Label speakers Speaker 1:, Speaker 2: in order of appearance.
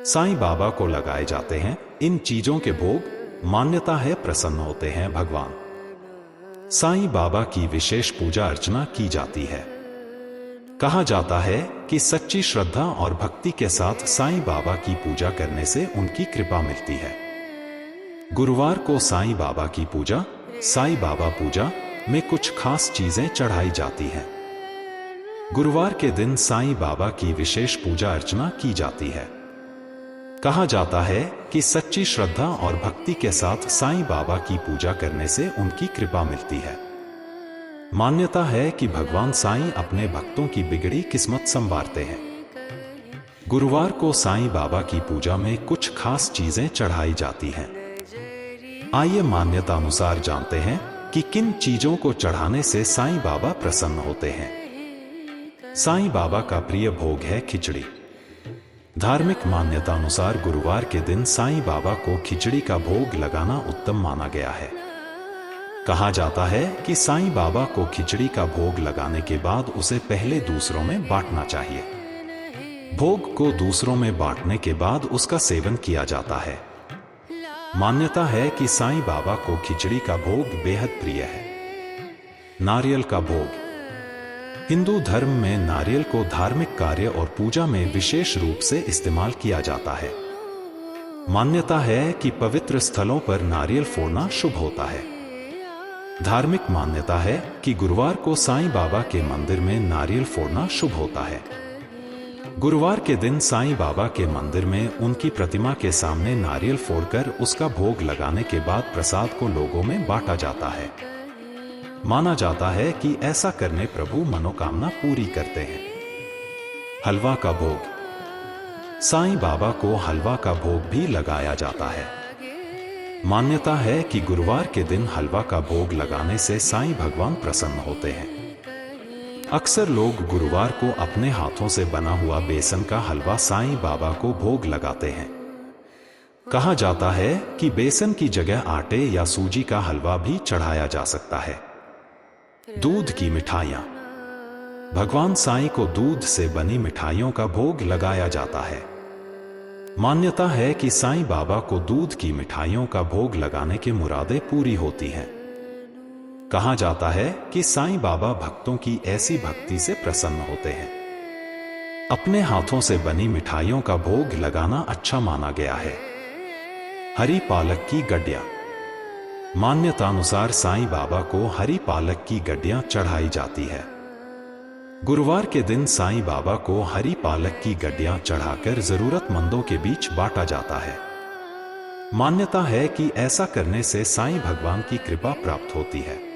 Speaker 1: साईं बाबा को लगाए जाते हैं इन चीजों के भोग। मान्यता है प्रसन्न होते हैं भगवान। साईं बाबा की विशेष पूजा अर्चना की जाती है। कहा जाता है कि सच्ची श्रद्धा और भक्ति के साथ साईं बाबा की पूजा करने से उनकी कृपा मिलती है। गुरुवार को साईं बाबा की पूजा, साईं बाबा पूजा में कुछ खास चीजें चढ़ाई जाती हैं। गुरुवार के दिन साईं बाबा की विशेष पूजा अर्चना की जाती है। कहा जाता है कि सच्ची श्रद्धा और भक्ति के साथ साईं बाबा की पूजा करने से उनकी कृपा मिलती है। मान्यता है कि भगवान साईं अपने भक्तों की बिगड़ी किस्मत संवारते हैं। गुरुवार को साईं बाबा की पूजा में कुछ खास चीजें चढ़ाई जाती हैं। आइए मान्यता अनुसार जानते हैं कि किन चीजों को चढ़ाने से साईं बाबा प्रसन्न होते हैं। साईं बाबा का प्रिय भोग है खिचड़ी। धार्मिक मान्यता अनुसार गुरुवार के दिन साईं बाबा को खिचड़ी का भोग लगाना उत्तम माना गया है। कहा जाता है कि साईं बाबा को खिचड़ी का भोग लगाने के बाद उसे पहले दूसरों में बांटना चाहिए। भोग को दूसरों में बांटने के बाद उसका सेवन किया जाता है। मान्यता है कि साईं बाबा को खिचड़ी का भोग बेहद प्रिय है। नारियल का भोग। हिंदू धर्म में नारियल को धार्मिक कार्य और पूजा में विशेष रूप से इस्तेमाल किया जाता है। मान्यता है कि पवित्र स्थलों पर नारियल फोड़ना शुभ होता है। धार्मिक मान्यता है कि गुरुवार को साईं बाबा के मंदिर में नारियल फोड़ना शुभ होता है। गुरुवार के दिन साईं बाबा के मंदिर में उनकी प्रतिमा के सामने नारियल फोड़कर उसका भोग लगाने के बाद प्रसाद को लोगों में बांटा जाता है। माना जाता है कि ऐसा करने प्रभु मनोकामना पूरी करते हैं। हलवा का भोग। साईं बाबा को हलवा का भोग भी लगाया जाता है। मान्यता है कि गुरुवार के दिन हलवा का भोग लगाने से साईं भगवान प्रसन्न होते हैं। अक्सर लोग गुरुवार को अपने हाथों से बना हुआ बेसन का हलवा साईं बाबा को भोग लगाते हैं। कहा जाता है कि बेसन की जगह आटे या सूजी का हलवा भी चढ़ाया जा सकता है। दूध की मिठाइयां। भगवान साईं को दूध से बनी मिठाइयों का भोग लगाया जाता है। मान्यता है कि साईं बाबा को दूध की मिठाइयों का भोग लगाने की मुरादें पूरी होती हैं। कहा जाता है कि साईं बाबा भक्तों की ऐसी भक्ति से प्रसन्न होते हैं। अपने हाथों से बनी मिठाइयों का भोग लगाना अच्छा माना गया है। हरी पालक की गड्डियां। मान्यता अनुसार साईं बाबा को हरी पालक की गड्डियां चढ़ाई जाती है। गुरुवार के दिन साईं बाबा को हरी पालक की गड्डियां चढ़ाकर जरूरतमंदों के बीच बांटा जाता है। मान्यता है कि ऐसा करने से साईं भगवान की कृपा प्राप्त होती है।